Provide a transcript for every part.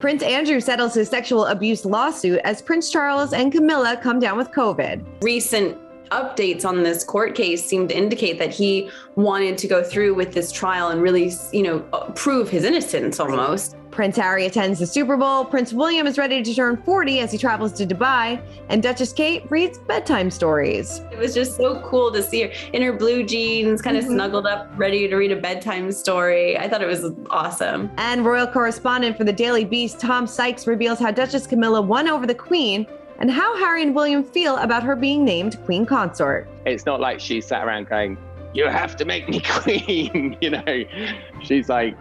Prince Andrew settles his sexual abuse lawsuit as Prince Charles and Camilla come down with COVID. Recent updates on this court case seem to indicate that he wanted to go through with this trial and really, prove his innocence almost. Prince Harry attends the Super Bowl. Prince William is ready to turn 40 as he travels to Dubai. And Duchess Kate reads bedtime stories. It was just so cool to see her in her blue jeans, kind of snuggled up, ready to read a bedtime story. I thought it was awesome. And royal correspondent for the Daily Beast, Tom Sykes, reveals how Duchess Camilla won over the Queen and how Harry and William feel about her being named Queen Consort. It's not like she sat around going, "You have to make me queen." She's like,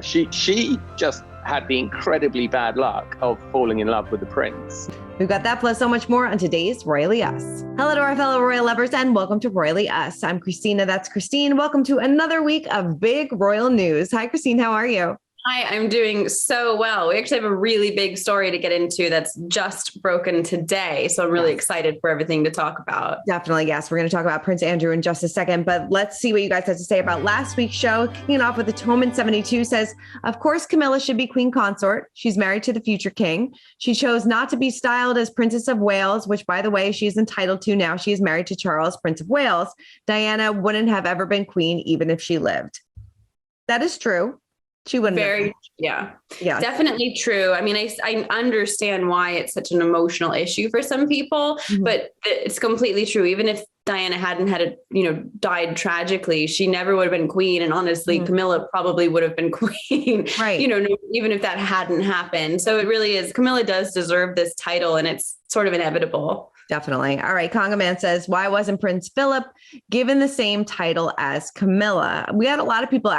she just had the incredibly bad luck of falling in love with the prince. We've got that plus so much more on today's Royally Us. Hello to our fellow royal lovers and welcome to Royally Us. I'm Christina, that's Christine. Welcome to another week of big royal news. Hi, Christine, how are you? Hi, I'm doing so well. We actually have a really big story to get into that's just broken today. So I'm really excited for everything to talk about. Definitely, yes. We're going to talk about Prince Andrew in just a second, but let's see what you guys have to say about last week's show. Kicking it off with the Toman 72 says, of course, Camilla should be Queen Consort. She's married to the future king. She chose not to be styled as Princess of Wales, which, by the way, she's entitled to now. She is married to Charles, Prince of Wales. Diana wouldn't have ever been queen, even if she lived. That is true. She wouldn't. Yeah, definitely true. I mean, I understand why it's such an emotional issue for some people, but it's completely true. Even if Diana hadn't died tragically, she never would have been queen. And honestly, Camilla probably would have been queen, right? Even if that hadn't happened. So it really is. Camilla does deserve this title, and it's sort of inevitable. Definitely. All right. Conga Man says, why wasn't Prince Philip given the same title as Camilla? We had a lot of people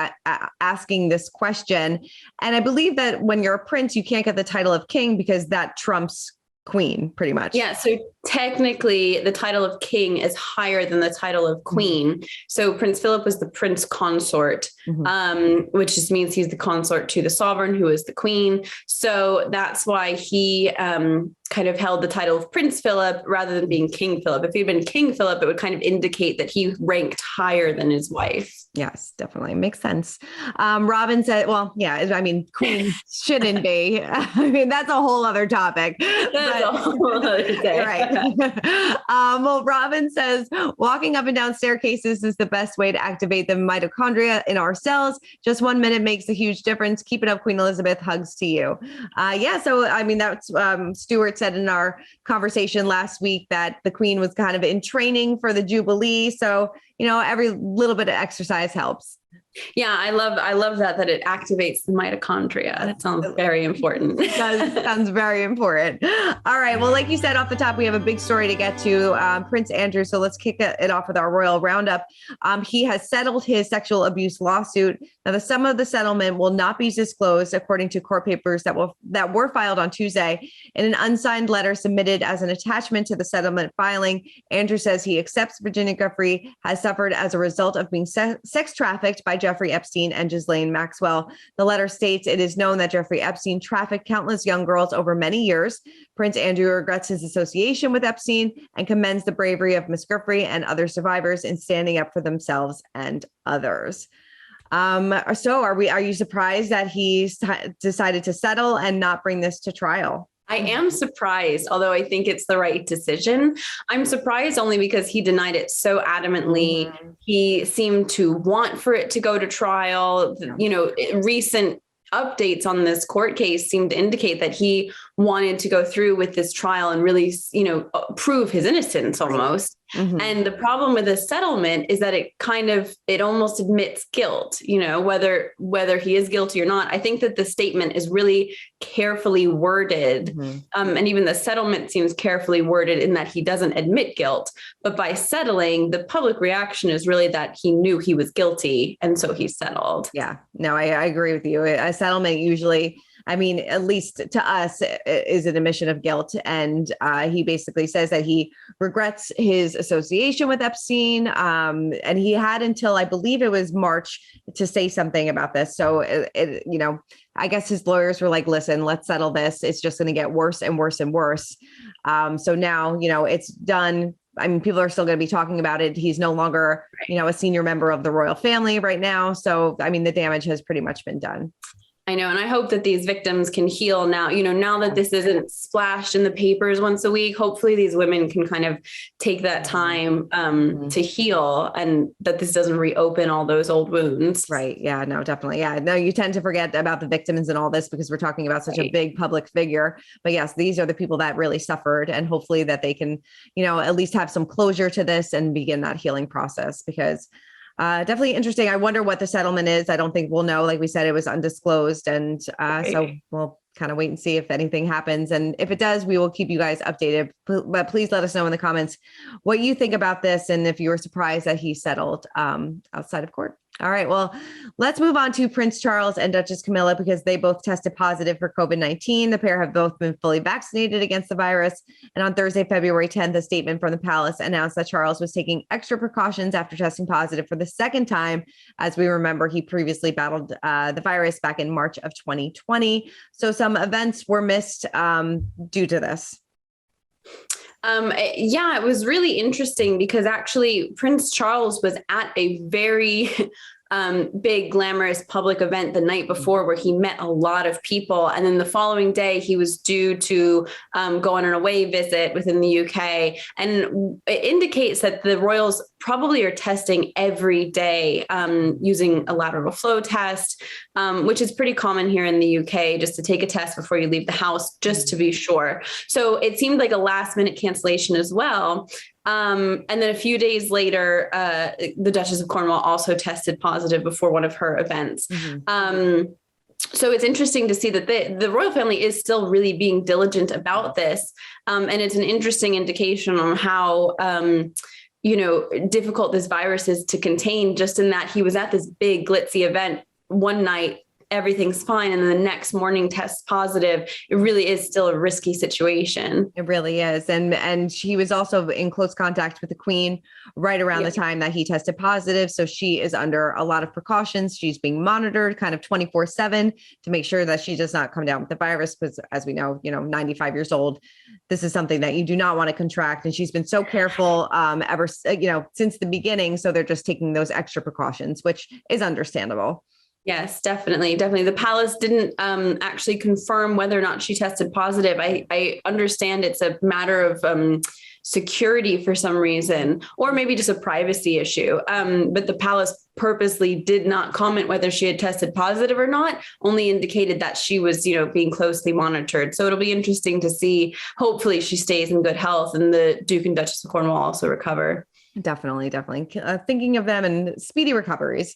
asking this question. And I believe that when you're a prince, you can't get the title of king because that trumps queen pretty much. Yeah. So technically the title of king is higher than the title of queen. So Prince Philip was the prince consort, which just means he's the consort to the sovereign, who is the queen. So that's why he kind of held the title of Prince Philip rather than being King Philip. If he'd been King Philip, it would kind of indicate that he ranked higher than his wife. Yes, definitely. Makes sense. Robin said, well, yeah, I mean, queen shouldn't be. I mean, that's a whole other topic. That's a whole other day. Right. Well, Robin says, walking up and down staircases is the best way to activate the mitochondria in our cells. Just 1 minute makes a huge difference. Keep it up, Queen Elizabeth. Hugs to you. So, I mean, that's Stuart said in our conversation last week that the Queen was kind of in training for the Jubilee. So, every little bit of exercise helps. Yeah, I love that it activates the mitochondria. That sounds very important. It does. Sounds very important. All right. Well, like you said off the top, we have a big story to get to. Prince Andrew. So let's kick it off with our royal roundup. He has settled his sexual abuse lawsuit. Now, the sum of the settlement will not be disclosed, according to court papers that were filed on Tuesday. In an unsigned letter submitted as an attachment to the settlement filing, Andrew says he accepts Virginia Giuffre has suffered as a result of being sex trafficked by Jeffrey Epstein and Ghislaine Maxwell. The letter states it is known that Jeffrey Epstein trafficked countless young girls over many years. Prince Andrew regrets his association with Epstein and commends the bravery of Miss Giuffre and other survivors in standing up for themselves and others. So are you surprised that he decided to settle and not bring this to trial? I am surprised, although I think it's the right decision. I'm surprised only because he denied it so adamantly. He seemed to want for it to go to trial. Recent updates on this court case seem to indicate that he wanted to go through with this trial and really, prove his innocence almost. And the problem with this settlement is that it almost admits guilt, whether he is guilty or not. I think that the statement is really carefully worded. And even the settlement seems carefully worded in that he doesn't admit guilt. But by settling, the public reaction is really that he knew he was guilty. And so he settled. Yeah, no, I agree with you. A settlement usually, I mean, at least to us, is an admission of guilt. And he basically says that he regrets his association with Epstein. And he had until, I believe it was March, to say something about this. So, I guess his lawyers were like, listen, let's settle this. It's just going to get worse and worse and worse. So now, it's done. I mean, people are still going to be talking about it. He's no longer, a senior member of the royal family right now. So, I mean, the damage has pretty much been done. I know. And I hope that these victims can heal now, now that this isn't splashed in the papers once a week. Hopefully these women can kind of take that time to heal, and that this doesn't reopen all those old wounds. Right. Yeah, no, definitely. Yeah. No, you tend to forget about the victims and all this because we're talking about such a big public figure. But yes, these are the people that really suffered, and hopefully that they can, at least have some closure to this and begin that healing process, because definitely interesting. I wonder what the settlement is. I don't think we'll know. Like we said, it was undisclosed. And so we'll kind of wait and see if anything happens. And if it does, we will keep you guys updated. But please let us know in the comments what you think about this, and if you were surprised that he settled outside of court. All right. Well, let's move on to Prince Charles and Duchess Camilla, because they both tested positive for COVID-19. The pair have both been fully vaccinated against the virus. And on Thursday, February 10th, a statement from the palace announced that Charles was taking extra precautions after testing positive for the second time. As we remember, he previously battled the virus back in March of 2020. So some events were missed due to this. Yeah, it was really interesting because actually Prince Charles was at a very big, glamorous public event the night before where he met a lot of people. And then the following day, he was due to go on an away visit within the UK. And it indicates that the royals probably are testing every day using a lateral flow test, which is pretty common here in the UK, just to take a test before you leave the house, just to be sure. So it seemed like a last minute cancellation as well. And then a few days later, the Duchess of Cornwall also tested positive before one of her events. So it's interesting to see that the royal family is still really being diligent about this. And it's an interesting indication on how, difficult this virus is to contain, just in that he was at this big glitzy event one night, everything's fine, and then the next morning tests positive. It really is still a risky situation. It really is. And she was also in close contact with the Queen right around the time that he tested positive. So she is under a lot of precautions. She's being monitored kind of 24/7 to make sure that she does not come down with the virus, because as we know, 95 years old, this is something that you do not want to contract. And she's been so careful ever, since the beginning. So they're just taking those extra precautions, which is understandable. Yes, definitely. The palace didn't actually confirm whether or not she tested positive. I understand it's a matter of security for some reason, or maybe just a privacy issue. But the palace purposely did not comment whether she had tested positive or not, only indicated that she was, being closely monitored. So it'll be interesting to see. Hopefully she stays in good health and the Duke and Duchess of Cornwall also recover. Definitely. Thinking of them and speedy recoveries.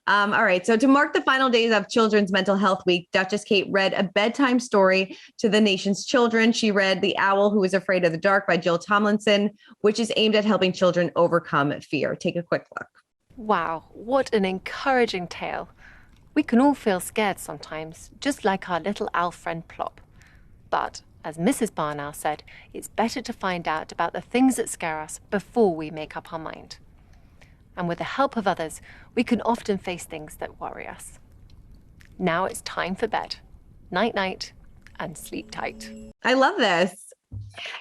All right. So to mark the final days of Children's Mental Health Week, Duchess Kate read a bedtime story to the nation's children. She read The Owl Who Was Afraid of the Dark by Jill Tomlinson, which is aimed at helping children overcome fear. Take a quick look. Wow, what an encouraging tale. We can all feel scared sometimes, just like our little owl friend Plop. But as Mrs. Barnow said, it's better to find out about the things that scare us before we make up our mind. And with the help of others, we can often face things that worry us. Now it's time for bed. Night-night, and sleep tight. I love this.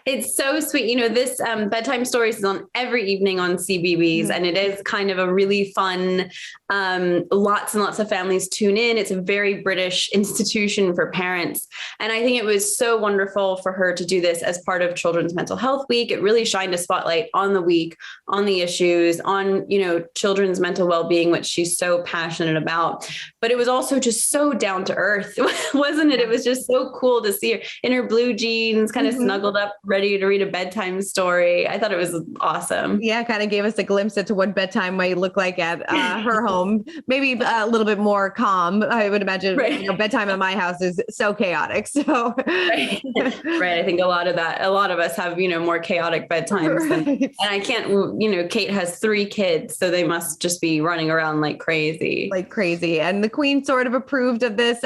It's so sweet. This bedtime stories is on every evening on CBeebies, and it is kind of a really fun, lots and lots of families tune in. It's a very British institution for parents. And I think it was so wonderful for her to do this as part of Children's Mental Health Week. It really shined a spotlight on the week, on the issues, on, children's mental well-being, which she's so passionate about. But it was also just so down to earth, wasn't it? It was just so cool to see her in her blue jeans, kind of snuggled up, ready to read a bedtime story. I thought it was awesome. Yeah, kind of gave us a glimpse into what bedtime might look like at her home. Maybe a little bit more calm. I would imagine bedtime at my house is so chaotic. So right. I think a lot of us have, more chaotic bedtimes. And I can't, Kate has 3 kids, so they must just be running around like crazy. And the Queen sort of approved of this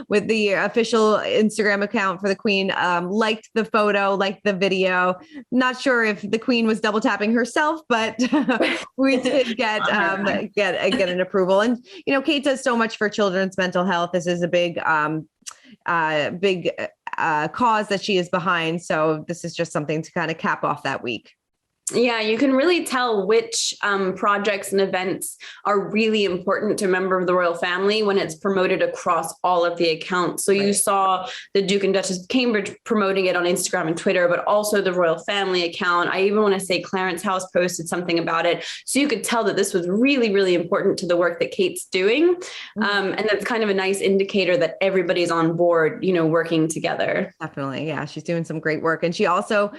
with the official Instagram account for the Queen, liked the photo, liked the video. Not sure if the Queen was double tapping herself, but we did get an approval. And, Kate does so much for children's mental health. This is a big cause that she is behind. So this is just something to kind of cap off that week. Yeah, you can really tell which projects and events are really important to a member of the royal family when it's promoted across all of the accounts. So you saw the Duke and Duchess of Cambridge promoting it on Instagram and Twitter, but also the royal family account. I even want to say Clarence House posted something about it. So you could tell that this was really, really important to the work that Kate's doing. And that's kind of a nice indicator that everybody's on board, working together. Definitely. Yeah. She's doing some great work. And she also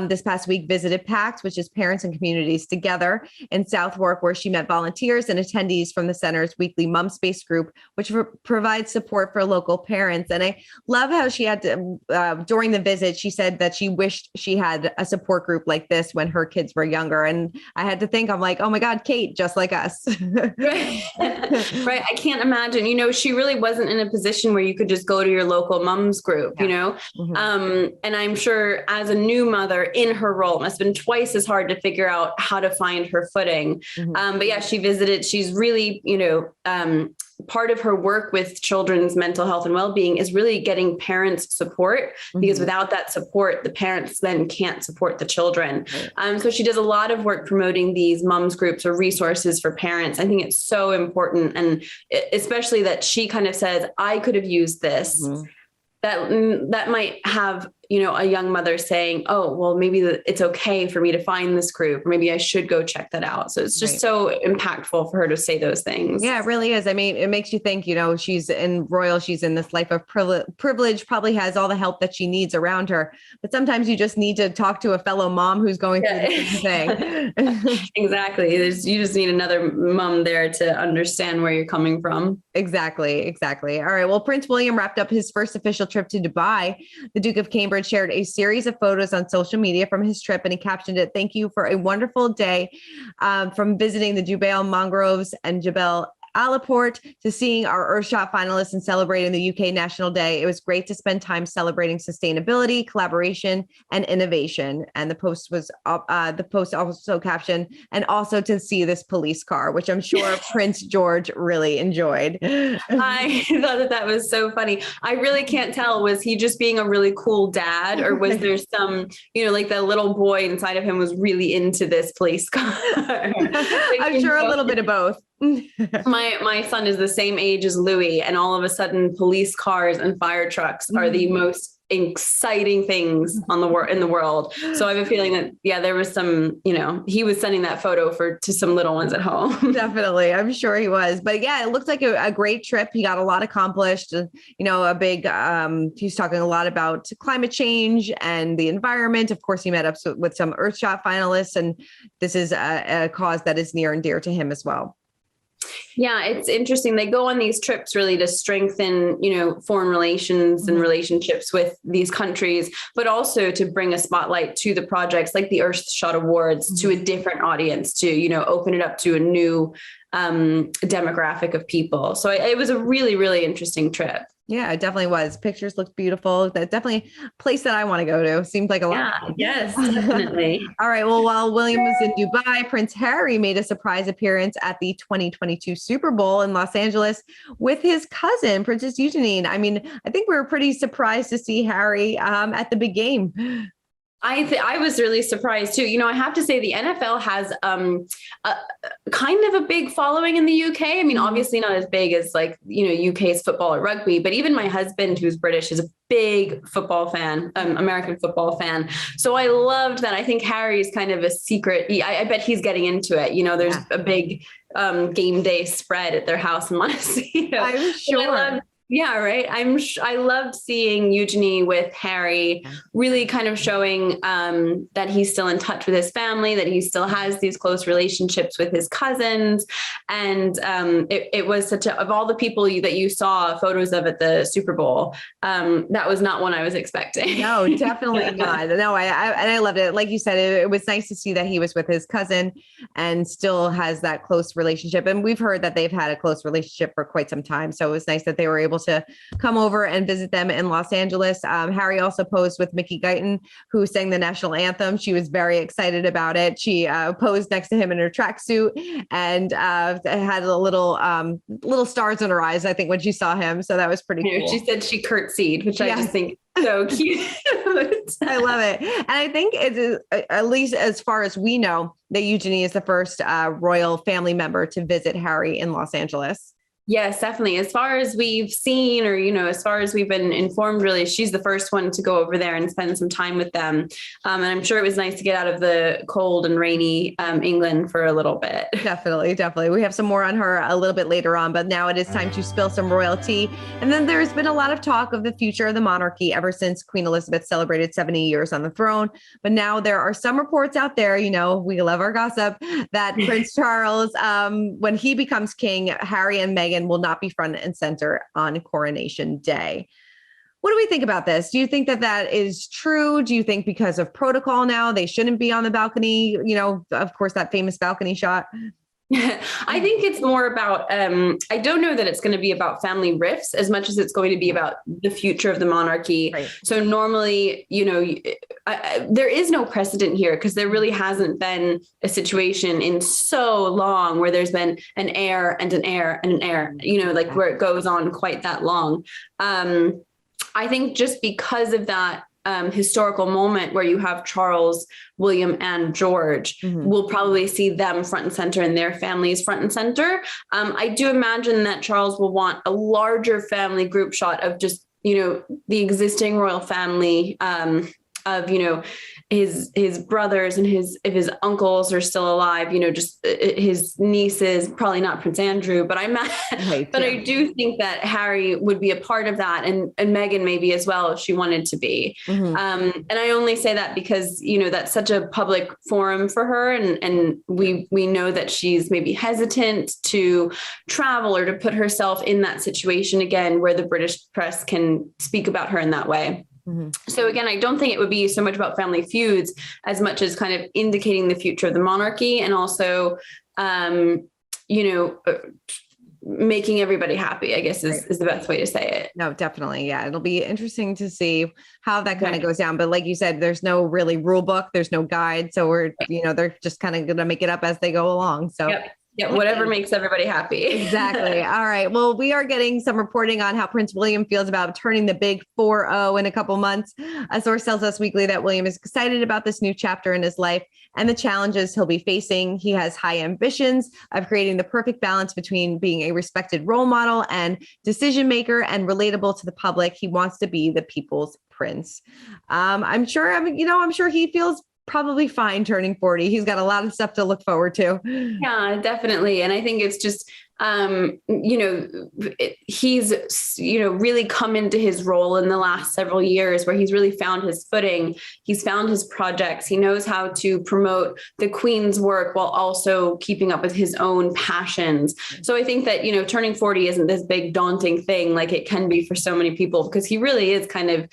this past week visited PACS, which is Parents and Communities Together in Southwark, where she met volunteers and attendees from the center's weekly Mom Space group, which provides support for local parents. And I love how she had to, during the visit, she said that she wished she had a support group like this when her kids were younger. And I had to think, I'm like, oh my God, Kate, just like us. Right. I can't imagine, she really wasn't in a position where you could just go to your local mom's group, and I'm sure as a new mother in her role, it must have been twice as hard to figure out how to find her footing. But yeah, she visited, she's really, part of her work with children's mental health and well-being is really getting parents support, because without that support, the parents then can't support the children. So she does a lot of work promoting these moms groups or resources for parents. I think it's so important. And especially that she kind of says, I could have used this. That might have, a young mother saying, oh, well, maybe it's okay for me to find this group, or maybe I should go check that out. So it's just so impactful for her to say those things. Yeah, it really is. I mean, it makes you think, she's in royal, she's in this life of privilege, probably has all the help that she needs around her. But sometimes you just need to talk to a fellow mom who's going through the same thing. Exactly. You just need another mom there to understand where you're coming from. Exactly. All right. Well, Prince William wrapped up his first official trip to Dubai. The Duke of Cambridge shared a series of photos on social media from his trip, and he captioned it, "Thank you for a wonderful day from visiting the Jubail Mangroves and Jebel Alaport to seeing our Earthshot finalists and celebrating the UK National Day. It was great to spend time celebrating sustainability, collaboration, and innovation." And the post also captioned, "And also to see this police car," which I'm sure Prince George really enjoyed. I thought that was so funny. I really can't tell, was he just being a really cool dad, or was there some, like the little boy inside of him was really into this police car? I'm sure a little bit of both. My son is the same age as Louis, and all of a sudden police cars and fire trucks are the most exciting things in the world. So I have a feeling that, there was some, he was sending that photo to some little ones at home. Definitely. I'm sure he was. But yeah, it looked like a great trip. He got a lot accomplished. A big, he's talking a lot about climate change and the environment. Of course, he met up with some Earthshot finalists, and this is a cause that is near and dear to him as well. Yeah, it's interesting. They go on these trips really to strengthen, foreign relations and relationships with these countries, but also to bring a spotlight to the projects like the Earthshot Awards to a different audience, to, open it up to a new demographic of people. So it was a really, really interesting trip. Yeah, it definitely was. Pictures looked beautiful. That's definitely a place that I want to go to. Seemed like a lot. Yeah, yes, definitely. All right. Well, while William was in Dubai, Prince Harry made a surprise appearance at the 2022 Super Bowl in Los Angeles with his cousin, Princess Eugenie. I mean, I think we were pretty surprised to see Harry at the big game. I was really surprised too. I have to say the NFL has kind of a big following in the UK. I mean, obviously not as big as UK's football or rugby, but even my husband, who's British, is a big football fan, American football fan. So I loved that. I think Harry's kind of a secret. I bet he's getting into it. There's a big game day spread at their house in Montecito. I'm sure. Yeah, right. I loved seeing Eugenie with Harry, really kind of showing that he's still in touch with his family, that he still has these close relationships with his cousins. And it was of all the people that you saw photos of at the Super Bowl, that was not one I was expecting. No, definitely not. No, I loved it. Like you said, it was nice to see that he was with his cousin and still has that close relationship. And we've heard that they've had a close relationship for quite some time. So it was nice that they were able to come over and visit them in Los Angeles. Harry also posed with Mickey Guyton, who sang the national anthem. She was very excited about it. She posed next to him in her tracksuit and had a little stars in her eyes, I think, when she saw him. So that was pretty cool. She said she curtsied, which I just think so cute. cute. I love it. And I think it is, at least as far as we know, that Eugenie is the first royal family member to visit Harry in Los Angeles. Yes, definitely. As far as we've seen, or, as far as we've been informed, really, she's the first one to go over there and spend some time with them. And I'm sure it was nice to get out of the cold and rainy England for a little bit. Definitely, definitely. We have some more on her a little bit later on, but now it is time to spill some royal tea. And then there's been a lot of talk of the future of the monarchy ever since Queen Elizabeth celebrated 70 years on the throne. But now there are some reports out there, we love our gossip, that Prince Charles, when he becomes king, Harry and Meghan will not be front and center on Coronation Day. What do we think about this? Do you think that that is true? Do you think because of protocol now they shouldn't be on the balcony? Of course, that famous balcony shot. I think it's more about, I don't know that it's going to be about family rifts as much as it's going to be about the future of the monarchy. Right. So normally, there is no precedent here because there really hasn't been a situation in so long where there's been an heir and an heir and an heir, where it goes on quite that long. I think just because of that historical moment where you have Charles, William, and George, we'll probably see them front and center and their families front and center. I do imagine that Charles will want a larger family group shot of just, the existing royal family, of, his brothers and if his uncles are still alive, just his nieces, probably not Prince Andrew, but I do think that Harry would be a part of that, and Meghan maybe as well if she wanted to be. And I only say that because, that's such a public forum for her. And we know that she's maybe hesitant to travel or to put herself in that situation again, where the British press can speak about her in that way. So again, I don't think it would be so much about family feuds as much as kind of indicating the future of the monarchy and also, making everybody happy, I guess is the best way to say it. No, definitely. Yeah. It'll be interesting to see how that kind of goes down. But like you said, there's no really rule book. There's no guide. So they're just kind of going to make it up as they go along. So Yeah, whatever makes everybody happy. Exactly. All right. Well, we are getting some reporting on how Prince William feels about turning the big 4-0 in a couple months. A source tells us weekly that William is excited about this new chapter in his life and the challenges he'll be facing. He has high ambitions of creating the perfect balance between being a respected role model and decision maker and relatable to the public. He wants to be the people's prince. I'm sure he feels probably fine turning 40. He's got a lot of stuff to look forward to. Yeah, definitely. And I think it's just, he's, really come into his role in the last several years where he's really found his footing. He's found his projects. He knows how to promote the Queen's work while also keeping up with his own passions. So I think that, turning 40 isn't this big daunting thing like it can be for so many people, because he really is kind of,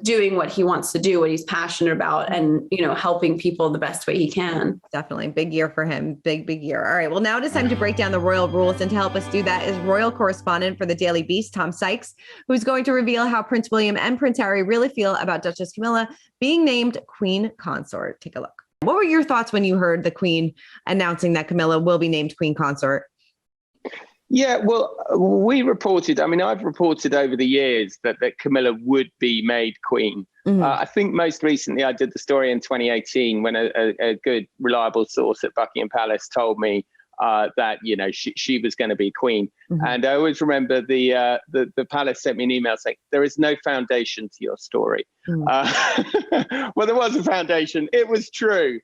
doing what he wants to do, what he's passionate about, and, helping people the best way he can. Definitely. Big year for him. Big year. All right. Well, now it is time to break down the royal rules. And to help us do that is royal correspondent for the Daily Beast, Tom Sykes, who's going to reveal how Prince William and Prince Harry really feel about Duchess Camilla being named Queen Consort. Take a look. What were your thoughts when you heard the Queen announcing that Camilla will be named Queen Consort? Yeah, well, I've reported over the years that Camilla would be made queen. I think most recently I did the story in 2018 when a good, reliable source at Buckingham Palace told me that, she was going to be queen. And I always remember the palace sent me an email saying, there is no foundation to your story. Well, there was a foundation. It was true.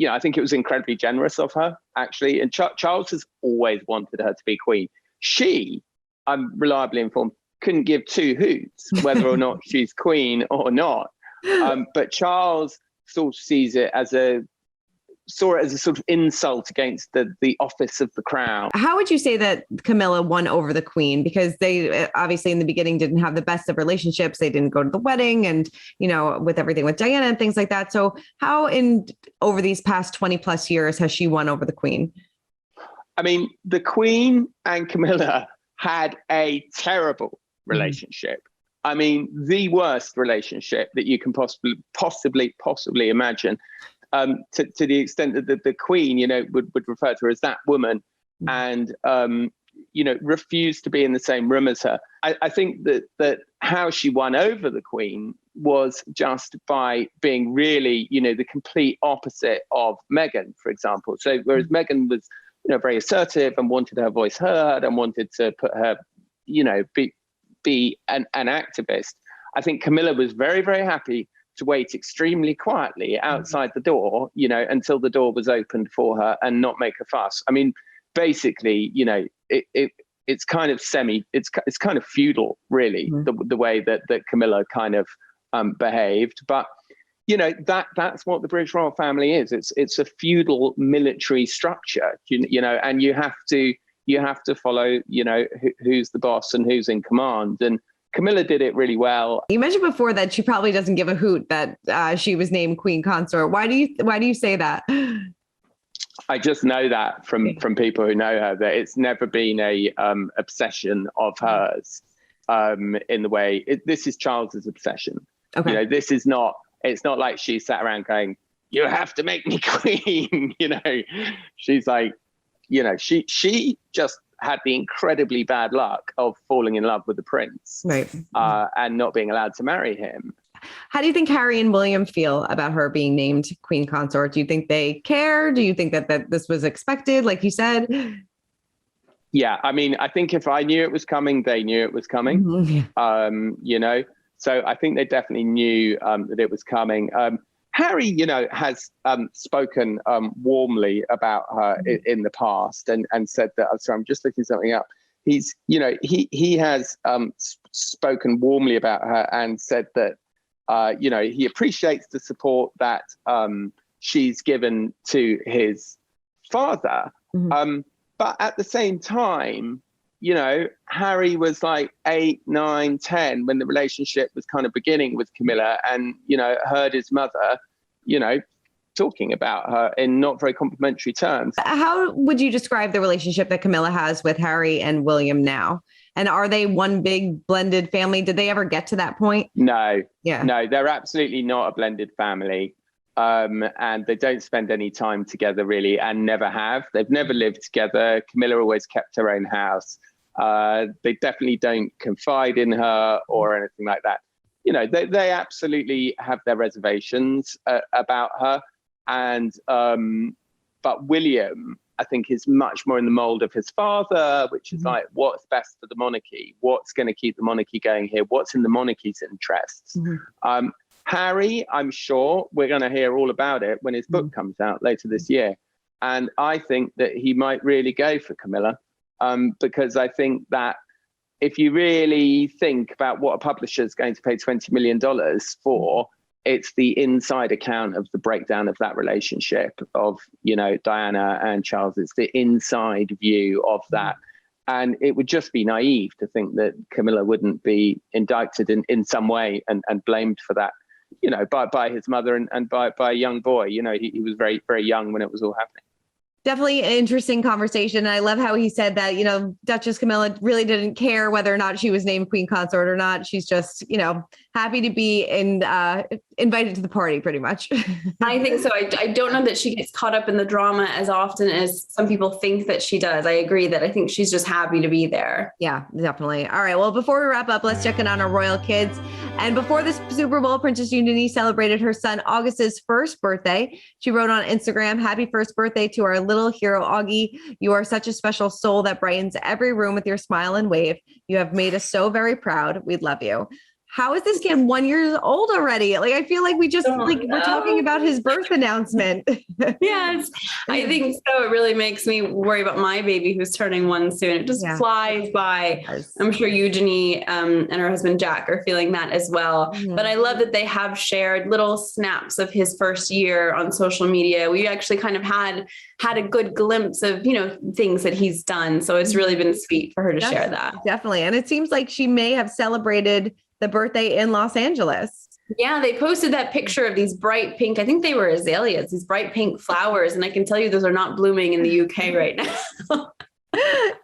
I think it was incredibly generous of her, actually. And Charles has always wanted her to be queen. She, I'm reliably informed, couldn't give two hoots whether or not she's queen or not. But Charles sort of sees it as a sort of insult against the office of the crown. How would you say that Camilla won over the Queen? Because they obviously in the beginning didn't have the best of relationships. They didn't go to the wedding and, with everything with Diana and things like that. So how over these past 20 plus years has she won over the Queen? I mean, the Queen and Camilla had a terrible relationship. I mean, the worst relationship that you can possibly imagine. To the extent that the Queen, would refer to her as that woman and, refused to be in the same room as her. I think that how she won over the Queen was just by being really, the complete opposite of Meghan, for example. So whereas Meghan was, very assertive and wanted her voice heard and wanted to put her, be an activist, I think Camilla was very, very happy to wait extremely quietly outside the door, until the door was opened for her and not make a fuss. I mean, basically, it's kind of it's kind of feudal, really, the way that Camilla kind of behaved. But that's what the British royal family is. It's a feudal military structure, and you have to follow, who's the boss and who's in command. And Camilla did it really well. You mentioned before that she probably doesn't give a hoot that she was named Queen Consort. Why do you say that? I just know that from people who know her, that it's never been a obsession of hers in the way this is Charles's obsession. Okay. It's not like she sat around going, you have to make me queen. She's like, she just had the incredibly bad luck of falling in love with the prince, right, and not being allowed to marry him. How do you think Harry and William feel about her being named Queen Consort? Do you think they care? Do you think that this was expected, like you said? Yeah, I mean, I think if I knew it was coming, they knew it was coming. Mm-hmm. So I think they definitely knew that it was coming. Harry, has spoken warmly about her in the past and said that, I'm just looking something up. He's, he has spoken warmly about her and said that, he appreciates the support that she's given to his father. Mm-hmm. But at the same time, Harry was like 8, 9, 10 when the relationship was kind of beginning with Camilla, and, heard his mother, talking about her in not very complimentary terms. How would you describe the relationship that Camilla has with Harry and William now? And are they one big blended family? Did they ever get to that point? No. Yeah. No, they're absolutely not a blended family. And they don't spend any time together really, and never have. They've never lived together. Camilla always kept her own house. They definitely don't confide in her or anything like that. They absolutely have their reservations about her. And but William, I think, is much more in the mold of his father, which is like, what's best for the monarchy? What's going to keep the monarchy going here? What's in the monarchy's interests? Mm-hmm. Harry, I'm sure we're going to hear all about it when his book comes out later this year. And I think that he might really go for Camilla, because I think that if you really think about what a publisher is going to pay $20 million for, it's the inside account of the breakdown of that relationship of, Diana and Charles. It's the inside view of that. And it would just be naive to think that Camilla wouldn't be indicted in some way and blamed for that, by his mother and by a young boy. He was very, very young when it was all happening. Definitely an interesting conversation. And I love how he said that, Duchess Camilla really didn't care whether or not she was named Queen Consort or not. She's just, happy to be invited to the party, pretty much. I think so. I don't know that she gets caught up in the drama as often as some people think that she does. I agree that I think she's just happy to be there. Yeah, definitely. All right. Well, before we wrap up, let's check in on our royal kids. And before this Super Bowl, Princess Eugenie celebrated her son August's first birthday. She wrote on Instagram, "Happy first birthday to our little hero, Augie. You are such a special soul that brightens every room with your smile and wave. You have made us so very proud. We love you." How is this kid 1 year old already? Like, I feel like we just we're talking about his birth announcement. Yes, I think so. It really makes me worry about my baby who's turning 1 soon. It just flies by. Yes. I'm sure Eugenie and her husband Jack are feeling that as well. Mm-hmm. But I love that they have shared little snaps of his first year on social media. We actually kind of had a good glimpse of, things that he's done. So it's really been sweet for her to share that. Definitely. And it seems like she may have celebrated the birthday in Los Angeles. Yeah, they posted that picture of these bright pink, I think they were azaleas, these bright pink flowers. And I can tell you those are not blooming in the UK right now.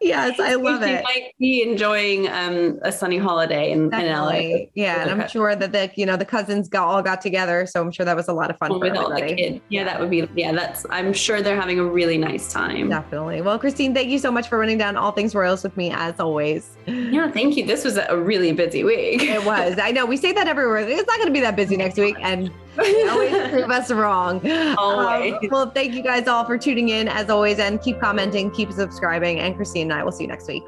Yes, I love She it. might be enjoying a sunny holiday in LA. Definitely. Yeah, and I'm sure that the cousins all got together, so I'm sure that was a lot of fun for with all the everybody. kids. Yeah, that would be. Yeah, I'm sure they're having a really nice time. Definitely. Well, Christine, thank you so much for running down all things royals with me as always. Yeah, thank you. This was a really busy week. It was. I know we say that everywhere. It's not going to be that busy next week, and they always prove us wrong. Always. Well, thank you guys all for tuning in as always, and keep commenting, keep subscribing, and Christine and I will see you next week.